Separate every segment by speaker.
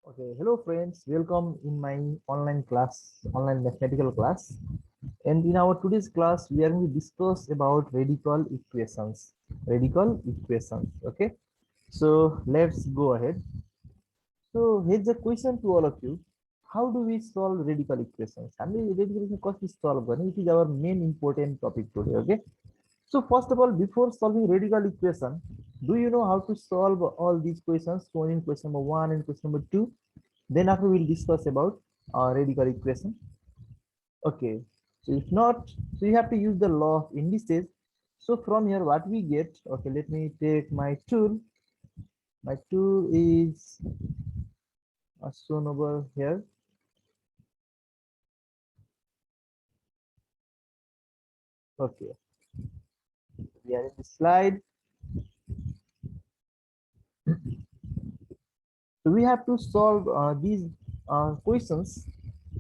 Speaker 1: Okay, hello friends, welcome in my online class, online mathematical class. And in our today's class, we are going to discuss about radical equations. Radical equations. Okay, so let's go ahead. So here's a question to all of you. How do we solve radical equations? I mean, radical equations we solve. It is our main important topic today. Okay. So first of all, before solving radical equation, do you know how to solve all these questions shown in question number one and question number two? Then after we'll discuss about radical equation. Okay. So if not, so you have to use the law of indices. So from here, what we get? Okay, let me take my tool. My tool is shown over here. Okay, we are in the slide. So we have to solve these questions.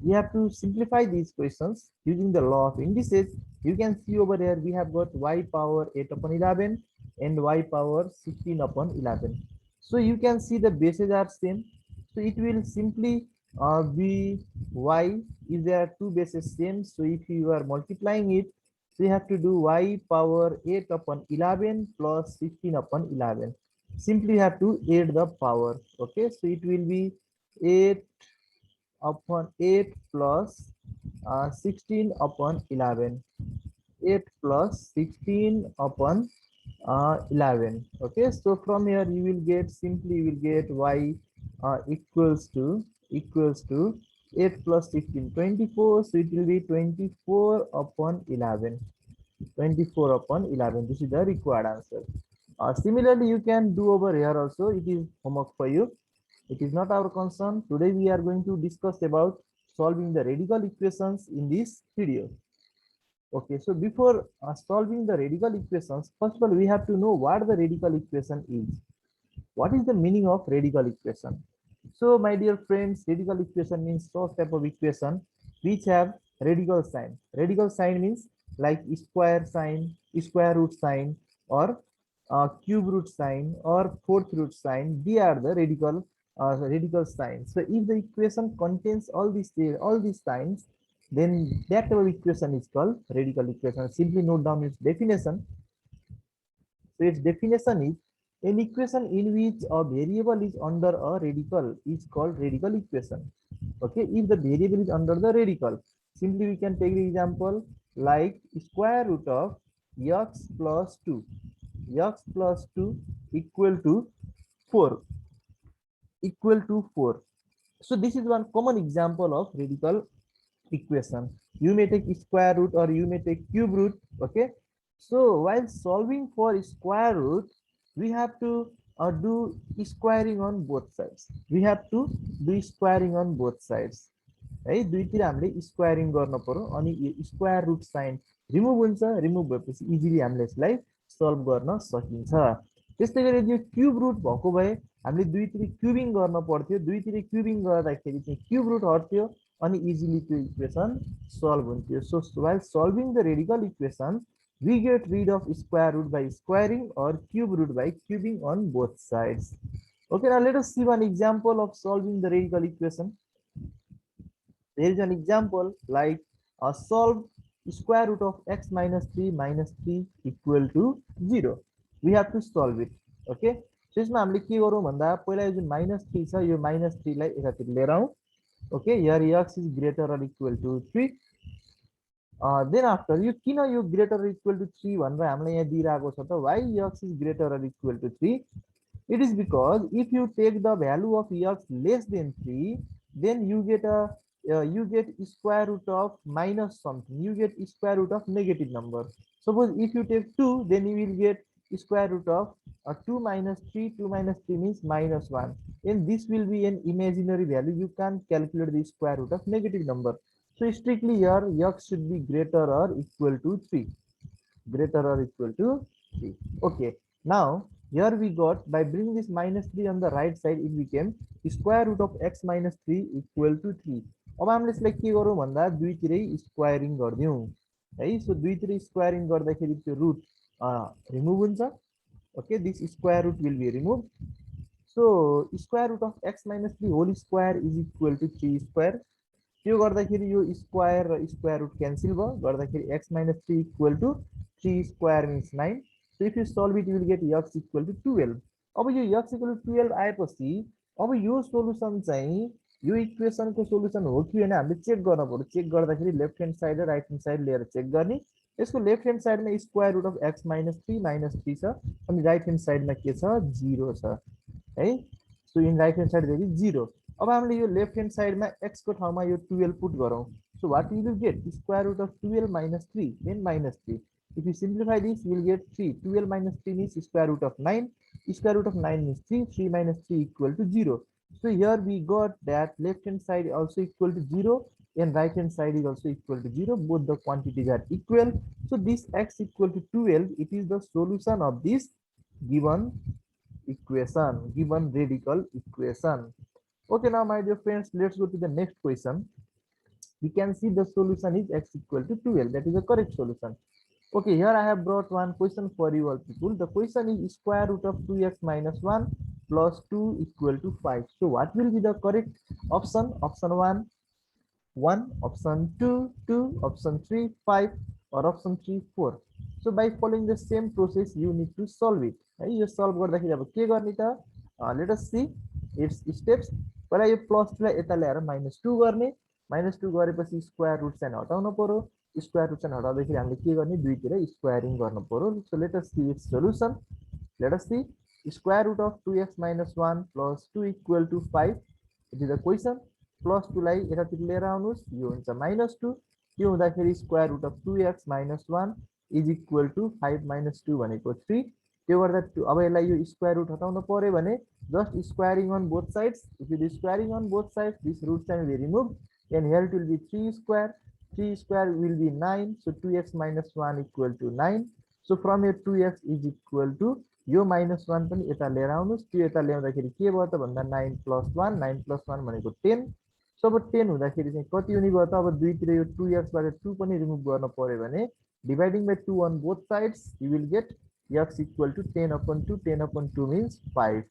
Speaker 1: We have to simplify these questions using the law of indices. You can see over there we have got y power 8 upon 11 and y power 16 upon 11. So you can see the bases are same. So it will simply be y if there are two bases same. So if you are multiplying it, so you have to do y power 8 upon 11 plus 16 upon 11. Simply have to add the power. Okay, so it will be 8 upon 8 plus 16 upon 11. 8 plus 16 upon 11. Okay, so from here you will get, simply you will get y equals to 8 plus 16 24. So it will be 24 upon 11. 24 upon 11. This is the required answer. Similarly, you can do over here also. It is homework for you. It is not our concern. Today we are going to discuss about solving the radical equations in this video. Okay, so before solving the radical equations, first of all, we have to know what the radical equation is. What is the meaning of radical equation? So, my dear friends, radical equation means those type of equation which have radical sign. Radical sign means like square sign, square root sign, or cube root sign, or fourth root sign. They are the radical signs. So, if the equation contains all these signs, then that type of equation is called radical equation. Simply note down its definition. So its definition is an equation in which a variable is under a radical is called radical equation. Okay, if the variable is under the radical, simply we can take the example like square root of x plus 2. X plus 2 equal to 4. Equal to 4. So this is one common example of radical equation. You may take square root or you may take cube root. Okay, so while solving for square root, we have to do squaring on both sides. We have to do squaring on both sides. है दुईतिर हामीले squaring गर्न पर्यो अनि square root sign remove हुन्छ remove भएपछि easily हामीले यसलाई solve गर्न सकिन्छ त्यस्तै गरी यो क्यूब रुट भएको भए हामीले दुईतिर क्यूबिङ गर्न पर्थ्यो दुईतिर क्यूबिङ गर्दाखेरि चाहिँ क्यूब रुट हट्थ्यो अनि इजिली त्यो इक्वेसन सल्भ हुन्थ्यो सो while solving the radical equation we get rid of square root by squaring or cube root by cubing on both sides. Okay, now let us see one example of solving the radical equation. There is an example like solve square root of x minus 3 minus 3 equal to 0. We have to solve it. Okay. So यसमा हामीले के गरौँ भन्दा पहिला यो जुन -3 छ यो -3 लाई यतातिर लिएर आउँ. Okay, here x is greater or equal to 3. Then after यो किन यो greater or equal to 3 भनेर हामीलाई यहाँ दिइरहेको छ त why x is greater or equal to 3? It is because if you take the value of x less than 3, then you get square root of minus something. You get square root of negative number. Suppose if you take 2, then you will get square root of 2 minus 3. 2 minus 3 means minus 1. And this will be an imaginary value. You can't calculate the square root of negative number. So strictly here, x should be greater or equal to 3. Greater or equal to 3. Okay. Now, here we got, by bringing this minus 3 on the right side, it became square root of x minus 3 equal to 3. अब हामीले यसलाई के गरौँ भन्दा दुईतिरै squaring गर्दियौँ है सो दुईतिरै squaring गर्दाखेरि त्यो root remove हुन्छ okay this square root will be remove So square root of x minus 3 whole square is equal to 3 square. त्यो गर्दाखेरि यो स्क्वायर र स्क्वायर रुट क्यान्सल भयो गर्दाखेरि x minus 3 equal to 3 square means 9. So if you solve it you will get x equal to 12. अब यो x equal to 12 आएपछि अब यो solution चाहिँ यो इक्वेसनको solution हो कि हैन हामीले चेक गर्न पर्यो चेक गर्दाखेरि लेफ्ट ह्यान्ड साइड र राइट ह्यान्ड साइड लिएर चेक गर्ने यसको लेफ्ट ह्यान्ड साइडमा square root of x minus 3 minus 3 छ अनि राइट ह्यान्ड साइडमा के छ 0 छ है so in right hand side देखि 0 अब हामीले यो लेफ्ट ह्यान्ड साइडमा x को ठाउँमा यो 12 पुट गरौँ so what you will get square root of 12 minus 3 then minus 3 if you simplify this you will get 3 12 minus 3 means square root of 9 square root of 9 means 3 3 minus 3 equal to 0 so here we got that left hand side also equal to 0 and right hand side is also equal to 0 both the quantities are equal so this x equal to 12 it is the solution of this given equation given radical equation. Okay, now my dear friends, let's go to the next question. We can see the solution is x equal to 12. That is the correct solution. Okay, here I have brought one question for you all people. The question is square root of 2x minus 1 plus 2 equal to 5. So what will be the correct option? Option 1, 1, option 2, 2, option 3, 5, or option 3, 4. So by following the same process, you need to solve it. You solve गर्दाखेरि अब के गर्ने त let us see its steps. पहिला यो plus 2 लाई यता ल्याएर -2 गर्ने -2 गरेपछि स्क्वायर रुट चाहिँ हटाउनु पर्यो स्क्वायर रुट चाहिँ हटाउँदाखेरि हामीले के गर्ने दुईतिर स्क्वायरिङ गर्नु पर्यो so let us see its solution let us see square root of 2x minus 1 plus 2 equal to 5 it is the question plus 2 लाई यतातिर लिएर आउनुस् यो हुन्छ -2 त्यो हुँदाखेरि square root of 2x minus 1 is equal to 5 minus 2 भनेको 3 त्यो गर्दा अब यसलाई यो स्क्वायर रुट हटाउन पर्यो भने just squaring on both sides if you do squaring on both sides this root can be removed and here it will be 3 square 3 square will be 9 so 2x minus 1 equal to 9 so from here 2x is equal to यो -1 पनि यता लिएर आउनुस् त्यो यता ल्याउँदाखेरि के भयो त भन्दा 9 plus 1 9 plus 1 भनेको 10 सो अब 10 हुँदाखेरि चाहिँ कति हुने भयो त अब दुईतिर यो 2x बाट 2 पनि रिमुभ गर्न पर्यो भने dividing by 2 on both sides you will get x equal to 10 upon 2 10 upon 2 means 5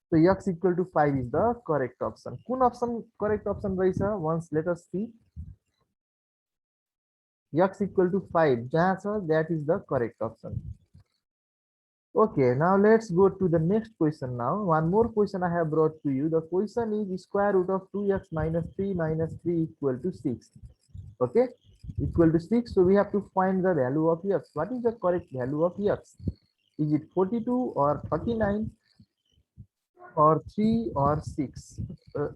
Speaker 1: so x equal to 5 is the correct option कुन option correct option रहेछ once let us see x equal to 5 जहाँ छ that is the correct option okay now let's go to the next question now one more question I have brought to you the question is square root of 2x minus 3 minus 3 equal to 6 okay equal to 6 so we have to find the value of x what is the correct value of x is it 42 or 39 or 3 or 6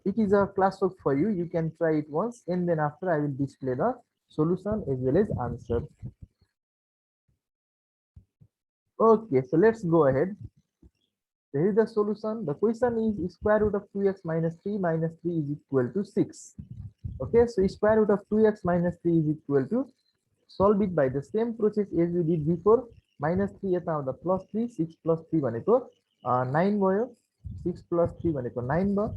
Speaker 1: it is a classwork for you you can try it once and then after I will display the solution as well as answer okay so let's go ahead here is the solution the question is square root of 2x minus 3 minus 3 is equal to 6 okay so square root of 2x minus 3 is equal to solve it by the same process as we did before -3 यता आउँदा +3 6 plus 3 भनेको 9 भयो 6 plus 3 भनेको 9 भयो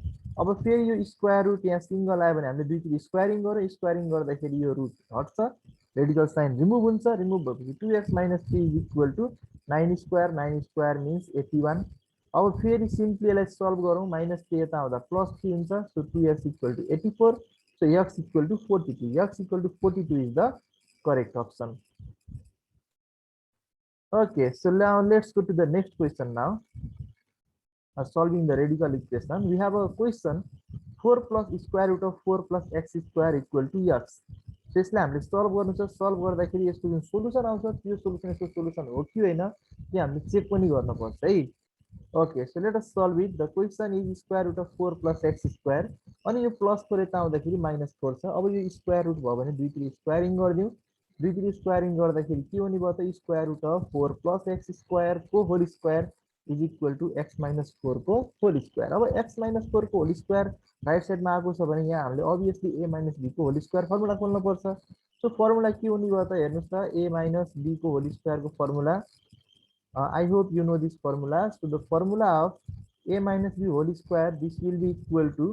Speaker 1: अब फेरि यो square root यहाँ single आयो भने हामीले दुईतिर स्क्वायरिङ गर्यो स्क्वायरिङ गर्दाखेरि यो रुट हट्छ रेडिकल साइन रिमुभ हुन्छ रिमुभ भएपछि 2x minus 3 is equal to 9 square means 81 अब फेरि सिम्पली यसलाई सल्भ गरौँ -3 यता आउँदा +3 हुन्छ सो 2x equal to 84 so x equal to 42 x equal to 42 is the correct option okay so now let's go to the next question now solving the radical equation we have a question 4 plus square root of 4 plus x square equal to x so यसलाई हामीले solve गर्नु छ solve गर्दाखेरि यसको जुन solution आउँछ त्यो solution यसको solution हो कि हैन त्यो हामीले चेक पनि गर्न पर्छ है okay so let us solve it the question is square root of 4 plus x square अनि यो प्लस 4 यता आउँदाखेरि -4 छ अब यो स्क्वायर रुट भयो भने दुईतिर स्क्वायरिङ गर्दियौ दुईतिर स्क्वायरिङ गर्दाखेरि के हुने भयो त square root of 4 plus x square को whole square is equal to x minus 4 को होल स्क्वायर अब x minus 4 को होल स्क्वायर राइट साइडमा आएको छ भने यहाँ हामीले obviously a minus b को होल स्क्वायर फर्मुला खोल्न पर्छ सो फर्मुला के हुने भयो त हेर्नुस् त a minus b को होल स्क्वायर को formula I hope you know this formula so the formula of a minus b whole square this will be equal to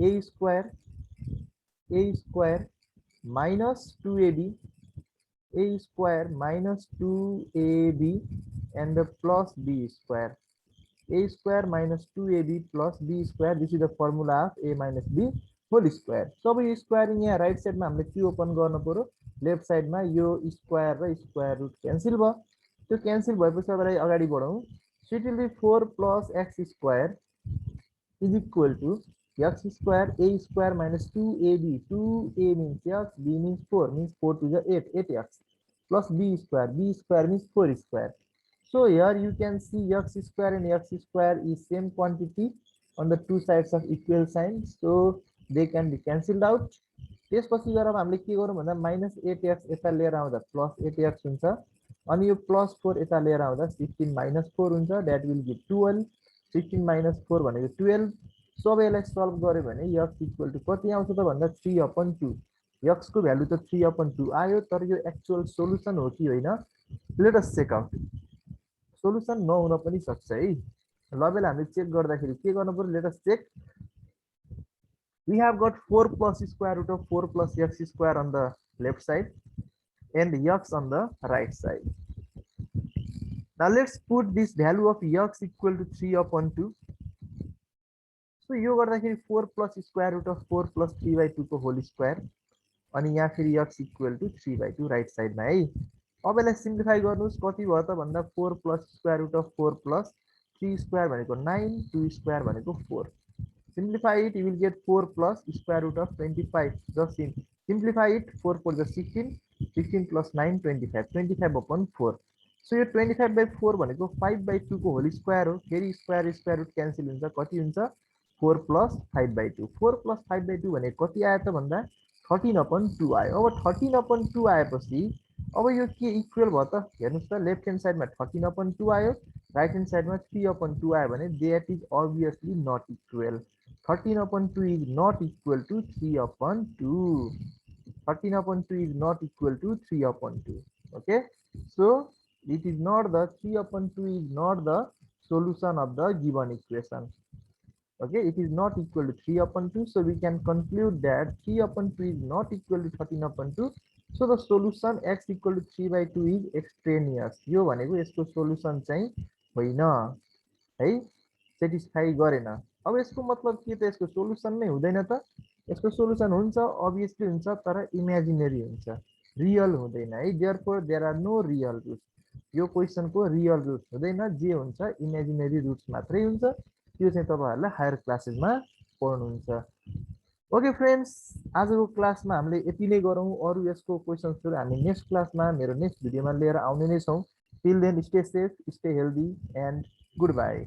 Speaker 1: a square minus 2ab a square minus 2ab and the plus b square a square minus 2ab plus b square. This is the formula of a minus b whole square. So अब यो squaring यहाँ right साइडमा हामीले के open गर्नु पर्यो, left साइडमा यो square र square root cancel भयो। त्यो क्यान्सल भएपछि अबलाई अगाडि बढौँ। So it will be 4 plus x square is equal to x square a square minus 2ab. 2a means x, b means 4, means 4 to the 8, 8x plus b square means 4 square. So here you can see x square and x square is same quantity on the two sides of equal sign, so they can be cancelled out. त्यसपछि गएर हामीले के गरौँ भन्दा minus 8x यता लिएर आउँदा plus 8x हुन्छ, अनि यो प्लस 4 यता लिएर आउँदा 16 माइनस 4 हुन्छ, द्याट विल गिभ 12. 16 माइनस 4 भनेको 12. सो अब यसलाई सल्भ गर्यो भने x इक्वल टु कति आउँछ त भन्दा 3/2. x को भ्यालु त 3/2 आयो, तर यो एक्चुअल सोलुसन हो कि होइन, let us check out. Solution नहुन पनि सक्छ है। ल बेला हामीले चेक गर्दाखेरि के गर्नु पर्यो, let us check. We have got 4 plus square root of 4 plus x square on the left side and x on the right side. Now let's put this value of x equal to 3/2. So यो गर्दाखेरि 4 plus square root of 4 plus 3/2 को whole square, अनि यहाँ फेरि x equal to 3/2 right साइडमा है। अब यसलाई simplify गर्नुस्, कति भयो त भन्दा 4 plus square root of 4 plus 3 square भनेको 9, 2 square भनेको 4. Simplify it, you will get 4 plus square root of 25. Just simplify it. 4 for the 16, 16 plus 9, 25. 25/4. So your 25/4 भनेको 5/2 को होल स्क्वायर हो। फेरि स्क्वायर रुट क्यान्सल हुन्छ, कति हुन्छ 4 plus 5/2. 4 plus 5/2 भनेको कति आयो त भन्दा 13/2 आयो। अब 13/2 आएपछि अब यो के इक्वल भयो त हेर्नुस् त, लेफ्ट ह्यान्ड साइडमा 13/2 आयो, राइट ह्यान्ड साइडमा 3/2 आयो भने that is obviously nut equal. 13/2 is not equal to 3/2. 13/2 is not equal to 3/2. Okay, so it is not the 3/2 is not the solution of the given equation. Okay, it is not equal to 3/2, so we can conclude that 3/2 is not equal to 13/2. So the solution x equal to 3/2 is extraneous. यो भनेको यसको solution चाहिँ होइन है, satisfy गरेन। अब यसको मतलब के त, यसको सोलुसन नै हुँदैन त? यसको सोलुसन हुन्छ, अभियसली हुन्छ, तर इमेजिनरी हुन्छ, रियल हुँदैन है। Therefore there are no real roots. यो क्वेसनको रियल रुट्स हुँदैन, जे हुन्छ इमेजिनरी रुट्स मात्रै हुन्छ। त्यो चाहिँ तपाईहरुले हायर क्लासेसमा पढ्नुहुन्छ। ओके फ्रेन्ड्स, आजको क्लासमा हामीले यति नै गरौँ। अरु यसको क्वेसन्सहरु हामी नेक्स्ट क्लासमा मेरो नेक्स्ट भिडियोमा लिएर आउने नै छौं। Till then stay safe, stay healthy and good by.